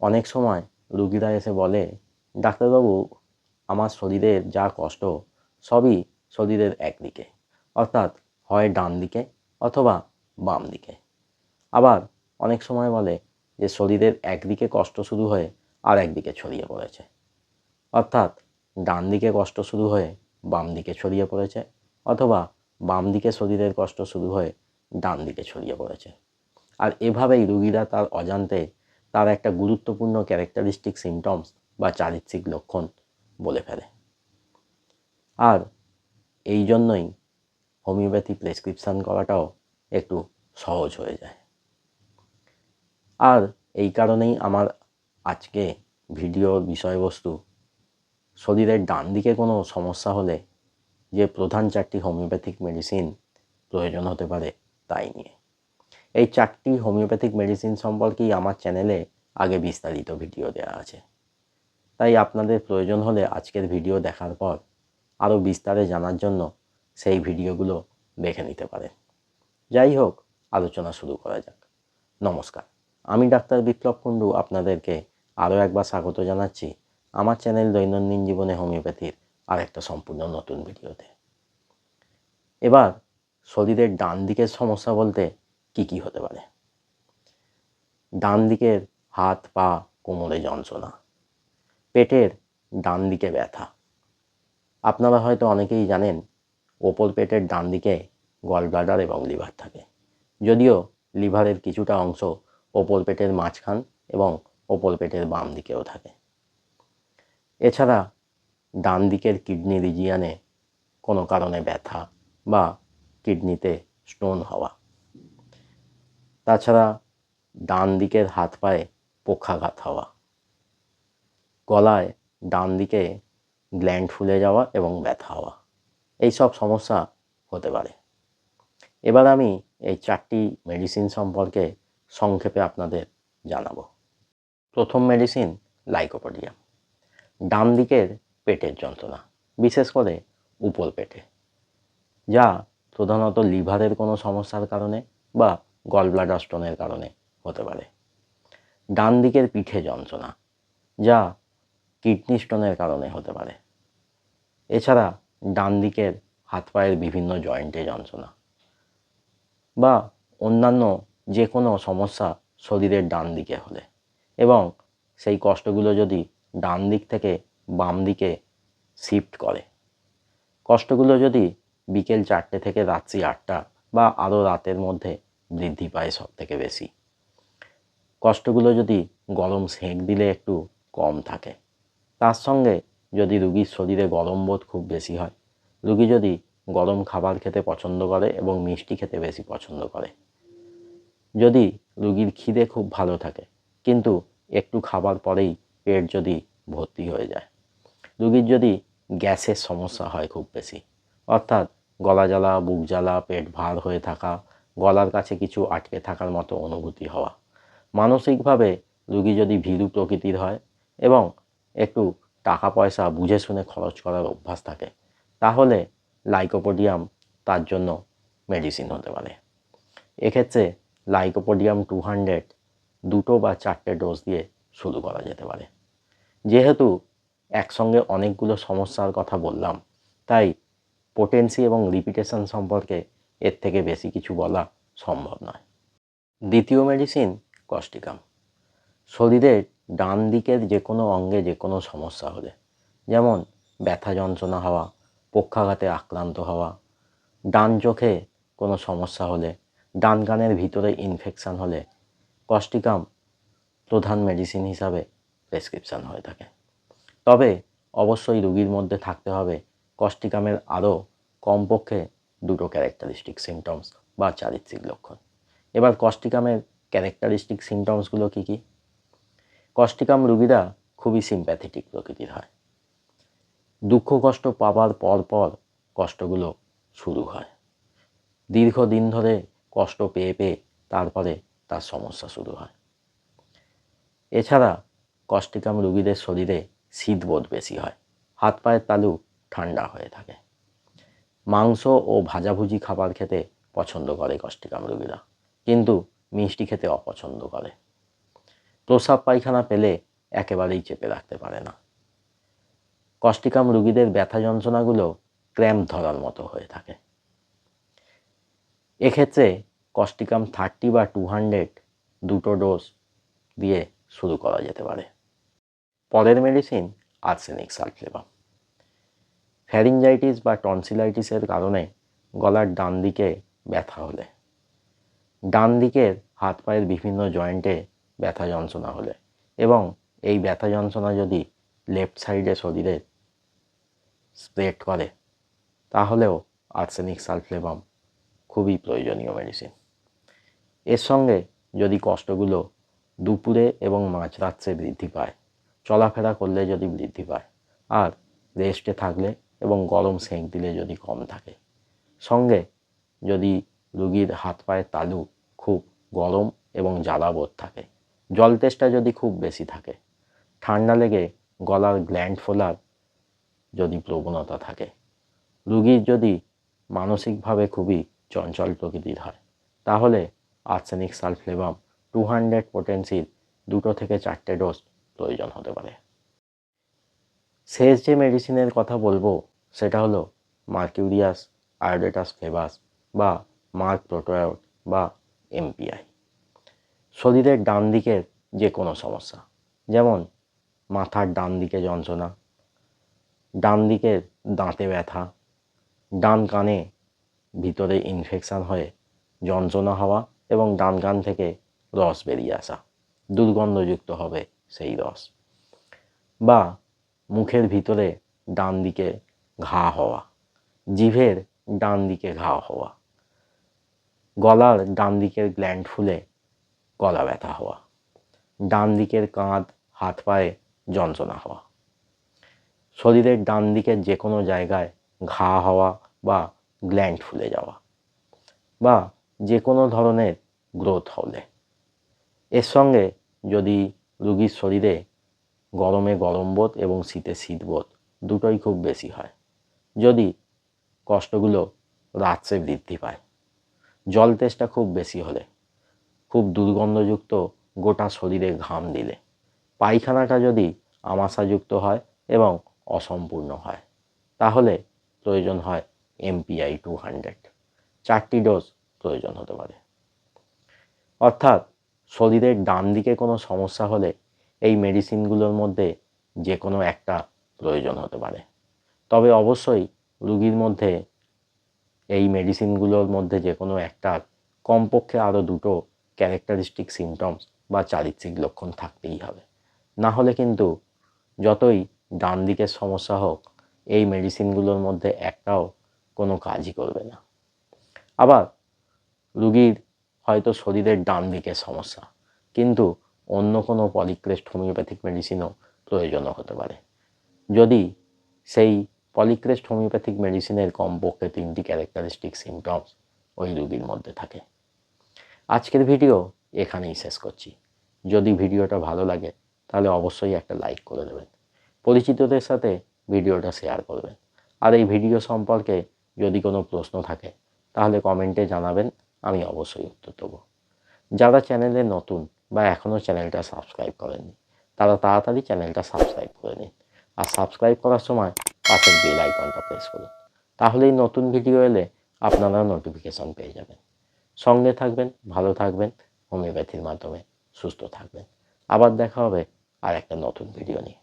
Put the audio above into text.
অনেক সময় রুগীরা এসে বলে, ডাক্তারবাবু আমার শরীরের যা কষ্ট সবই শরীরের একদিকে, অর্থাৎ হয় ডান দিকে অথবা বাম দিকে। আবার অনেক সময় বলে যে শরীরের একদিকে কষ্ট শুরু হয়ে আর একদিকে ছড়িয়ে পড়েছে, অর্থাৎ ডান দিকে কষ্ট শুরু হয়ে বাম দিকে ছড়িয়ে পড়েছে অথবা বাম দিকে শরীরের কষ্ট শুরু হয়ে ডান দিকে ছড়িয়ে পড়েছে। আর এভাবেই রুগীরা তার অজান্তে তার একটা গুরুত্বপূর্ণ ক্যারেক্টারিস্টিক সিমটমস বা চারিত্রিক লক্ষণ বলে ফেলে। আর এই জন্যই হোমিওপ্যাথি প্রেসক্রিপশান করাটাও একটু সহজ হয়ে যায়। আর এই কারণেই আমার আজকে ভিডিওর বিষয়বস্তু শরীরের ডান দিকে কোনো সমস্যা হলে যে প্রধান 4টি হোমিওপ্যাথিক মেডিসিন প্রয়োজন হতে পারে তাই নিয়ে। এই 4টি হোমিওপ্যাথিক মেডিসিন সম্পর্কেই আমার চ্যানেলে আগে বিস্তারিত ভিডিও দেওয়া আছে, তাই আপনাদের প্রয়োজন হলে আজকের ভিডিও দেখার পর আরও বিস্তারে জানার জন্য সেই ভিডিওগুলো দেখে নিতে পারেন। যাই হোক, আলোচনা শুরু করা যাক। নমস্কার, আমি ডাক্তার বিপ্লব কুণ্ডু আপনাদেরকে আরও একবার স্বাগত জানাচ্ছি আমার চ্যানেল দৈনন্দিন জীবনে হোমিওপ্যাথির আর একটা সম্পূর্ণ নতুন ভিডিওতে। এবার শরীরের ডান দিকের সমস্যা বলতে কি কি হতে পারে? ডান দিকের হাত পা কোমরে যন্ত্রণা, পেটের ডান দিকে ব্যথা। আপনারা হয়তো অনেকেই জানেন ওপর পেটের ডান দিকে গল ব্লাডার এবং লিভার থাকে, যদিও লিভারের কিছুটা অংশ ওপর পেটের মাঝখান এবং ওপর পেটের বাম দিকেও থাকে। এছাড়া ডান দিকের কিডনি রিজিয়ানে কোনো কারণে ব্যথা বা কিডনিতে স্টোন হওয়া। তাছাড়া ডান দিকের হাত পায়ে পক্ষাঘাত হওয়া, গলায় ডান দিকে গ্ল্যান্ড ফুলে যাওয়া এবং ব্যথা হওয়া, এই সব সমস্যা হতে পারে। এবার আমি এই 4টি মেডিসিন সম্পর্কে সংক্ষেপে আপনাদের জানাবো। প্রথম মেডিসিন লাইকোপোডিয়াম। ডান দিকের পেটের যন্ত্রণা, বিশেষ করে উপর পেটে, যা প্রধানত লিভারের কোনো সমস্যার কারণে বা গল ব্লাডার স্টোনের কারণে হতে পারে। ডান দিকের পিঠে যন্ত্রণা, যা কিডনি স্টোনের কারণে হতে পারে। এছাড়া ডান দিকের হাত পায়ের বিভিন্ন জয়েন্টে যন্ত্রণা বা অন্যান্য যে কোনো সমস্যা শরীরের ডান দিকে হলে এবং সেই কষ্টগুলো যদি ডান দিক থেকে বাম দিকে শিফট করে, কষ্টগুলো যদি বিকেল 4টে থেকে রাত্রি 8টা বা আরও রাতের মধ্যে বৃদ্ধি পায় সব থেকে বেশি, কষ্টগুলো যদি গরম সেঁক দিলে একটু কম থাকে, তার সঙ্গে যদি রুগীর শরীরে গরম বোধ খুব বেশি হয়, রুগী যদি গরম খাবার খেতে পছন্দ করে এবং মিষ্টি খেতে বেশি পছন্দ করে, যদি রুগীর খিদে খুব ভালো থাকে কিন্তু একটু খাবার পরেই পেট যদি ভর্তি হয়ে যায়, রুগীর যদি গ্যাসের সমস্যা হয় খুব বেশি, অর্থাৎ গলা জ্বালা, বুক জ্বালা, পেট ভার হয়ে থাকা, গলার কাছে কিছু আটকে থাকার মতো অনুভূতি হওয়া, মানসিকভাবে রুগী যদি ভীরু প্রকৃতির হয় এবং একটু টাকা পয়সা বুঝে শুনে খরচ করার অভ্যাস থাকে, তাহলে লাইকোপোডিয়াম তার জন্য মেডিসিন হতে পারে। এক্ষেত্রে লাইকোপোডিয়াম 200 2 বা 4টে ডোজ দিয়ে শুরু করা যেতে পারে। যেহেতু একসঙ্গে অনেকগুলো সমস্যার কথা বললাম, তাই পোটেন্সি এবং রিপিটেশন সম্পর্কে এর থেকে বেশি কিছু বলা সম্ভব নয়। দ্বিতীয় মেডিসিন কস্টিকাম। শরীরের ডান দিকের যে কোনো অঙ্গে যে কোনো সমস্যা হলে, যেমন ব্যথা যন্ত্রণা হওয়া, পক্ষাঘাতে আক্রান্ত হওয়া, ডান চোখে কোনো সমস্যা হলে, ডান কানের ভিতরে ইনফেকশান হলে, কস্টিকাম প্রধান মেডিসিন হিসাবে প্রেসক্রিপশান হয়ে থাকে। তবে অবশ্যই রুগীর মধ্যে থাকতে হবে কস্টিকামের আরও কমপক্ষে 2টো ক্যারেক্টারিস্টিক সিমটমস বা চারিত্রিক লক্ষণ। এবার কস্টিকামের ক্যারেক্টারিস্টিক সিমটমসগুলো কী কী? কস্টিকাম রুগীরা খুবই সিম্প্যাথেটিক প্রকৃতির হয়। দুঃখ কষ্ট পাবার পর পর কষ্টগুলো শুরু হয়। দীর্ঘদিন ধরে কষ্ট পেয়ে পেয়ে তারপরে তার সমস্যা শুরু হয়। এছাড়া কস্টিকাম রুগীদের শরীরে শীতবোধ বেশি হয়, হাত পায়ের তালু ঠান্ডা হয়ে থাকে। মাংস ও ভাজাভুজি খাবার খেতে পছন্দ করে কস্টিকাম রুগীরা, কিন্তু মিষ্টি খেতে অপছন্দ করে। প্রস্রাব পায়খানা পেলে একেবারেই চেপে রাখতে পারে না। কস্টিকাম রোগীদের ব্যথা যন্ত্রণাগুলো ক্র্যাম্প ধরার মতো হয়ে থাকে। এক্ষেত্রে কস্টিকাম 30 বা 200 দুটো ডোজ দিয়ে শুরু করা যেতে পারে। পরের মেডিসিন আর্সেনিক সালফেবাম। ফ্যারিঞ্জাইটিস বা টনসিলাইটিসের কারণে গলার ডান দিকে ব্যথা হলে, ডান দিকের হাত পায়ের বিভিন্ন জয়েন্টে ব্যথা যন্ত্রণা হলে এবং এই ব্যথা যন্ত্রণা যদি লেফট সাইডে শরীরে স্প্রেড করে, তাহলেও আর্সেনিক সালফেবাম খুবই প্রয়োজনীয় মেডিসিন। এর সঙ্গে যদি কষ্টগুলো দুপুরে এবং মাঝরাত্রে বৃদ্ধি পায়, চলাফেরা করলে যদি বৃদ্ধি পায়, আর রেস্টে থাকলে এবং গরম সেঁক দিলে যদি কম থাকে, সঙ্গে যদি রোগীর হাত পায়ের তালু খুব গরম এবং জ্বালাবোধ থাকে, জল তেষ্টা যদি খুব বেশি থাকে, ঠান্ডা লেগে গলার গ্ল্যান্ড ফোলার যদি প্রবণতা থাকে, রোগীর যদি মানসিকভাবে খুবই চঞ্চল প্রকৃতির হয়, তাহলে আর্সেনিক সালফেবাম 200 পোটেন্সির 2 থেকে 4টে ডোজ প্রয়োজন হতে পারে। শেষ যে মেডিসিনের কথা বলবো সেটা হলো মার্কিউরিয়াস আয়োডেটাস ফ্লেভাস বা মার্ক প্রোটোয়ায়োড বা এমপিআই। শরীরের ডান দিকের যে কোনো সমস্যা, যেমন মাথার ডান দিকে যন্ত্রণা, ডান দিকের দাঁতে ব্যথা, ডান কানে ভিতরে ইনফেকশান হয়ে যন্ত্রণা হওয়া এবং ডান কান থেকে রস বেরিয়ে আসা, দুর্গন্ধযুক্ত হবে সেই রস, বা মুখের ভিতরে ডান দিকে ঘা হওয়া, জিভের ডান দিকে ঘা হওয়া, গলার ডান দিকের গ্ল্যান্ড ফুলে গলা ব্যথা হওয়া, ডান দিকের কাঁধ হাত পায়ে যন্ত্রণা হওয়া, শরীরের ডান দিকের যে কোনো জায়গায় ঘা হওয়া বা গ্ল্যান্ড ফুলে যাওয়া, বা যে কোনো ধরনের গ্রোথ হলে, এর সঙ্গে যদি রোগীর শরীরে গরমে গরম বোধ এবং শীতে শীত বোধ দুটোই খুব বেশি হয়, যদি কষ্টগুলো রাত্রে বৃদ্ধি পায়, জল তেষ্টা খুব বেশি হলে, খুব দুর্গন্ধযুক্ত গোটা শরীরে ঘাম দিলে, পায়খানাটা যদি আমাশাযুক্ত হয় এবং অসম্পূর্ণ হয়, তাহলে প্রয়োজন হয় এমপিআই 200, 4টি ডোজ প্রয়োজন হতে পারে। অর্থাৎ শরীরের ডান দিকে কোনো সমস্যা হলে এই মেডিসিনগুলোর মধ্যে যে কোনো একটা প্রয়োজন হতে পারে। তবে অবশ্যই রোগীর মধ্যে এই মেডিসিনগুলোর মধ্যে যে কোনো একটার কমপক্ষে আরও 2টো ক্যারেক্টারিস্টিক সিমটমস বা চারিত্রিক লক্ষণ থাকতেই হবে। না হলে কিন্তু যতই ডান দিকের সমস্যা হোক, এই মেডিসিনগুলোর মধ্যে একটাও কোনো কাজই করবে না। আবার রোগীর হয়তো শরীরের ডান দিকের সমস্যা, কিন্তু অন্য কোনো পলিক্রেস্ট হোমিওপ্যাথিক মেডিসিনও প্রয়োজনও হতে পারে, যদি সেই পলিক্রেস্ট হোমিওপ্যাথিক মেডিসিনের কমপক্ষে 3টি ক্যারেক্টারিস্টিক সিমটমস ওই রোগীর মধ্যে থাকে। আজকের ভিডিও এখানেই শেষ করছি। যদি ভিডিওটা ভালো লাগে তাহলে অবশ্যই একটা লাইক করে দেবেন, পরিচিতদের সাথে ভিডিওটা শেয়ার করবেন, আর এই ভিডিও সম্পর্কে যদি কোনো প্রশ্ন থাকে তাহলে কমেন্টে জানাবেন, আমি অবশ্যই উত্তর দেবো। যারা চ্যানেলে নতুন বা এখনও চ্যানেলটা সাবস্ক্রাইব করেননি, তারা তাড়াতাড়ি চ্যানেলটা সাবস্ক্রাইব করে নিন, আর সাবস্ক্রাইব করার সময় পাশের বেল আইকনটা প্রেস করুন, তাহলেই নতুন ভিডিও এলে আপনারা নোটিফিকেশন পেয়ে যাবেন। সঙ্গে থাকবেন, ভালো থাকবেন, হোমিওপ্যাথির মাধ্যমে সুস্থ থাকবেন। আবার দেখা হবে আর একটা নতুন ভিডিও নিয়ে।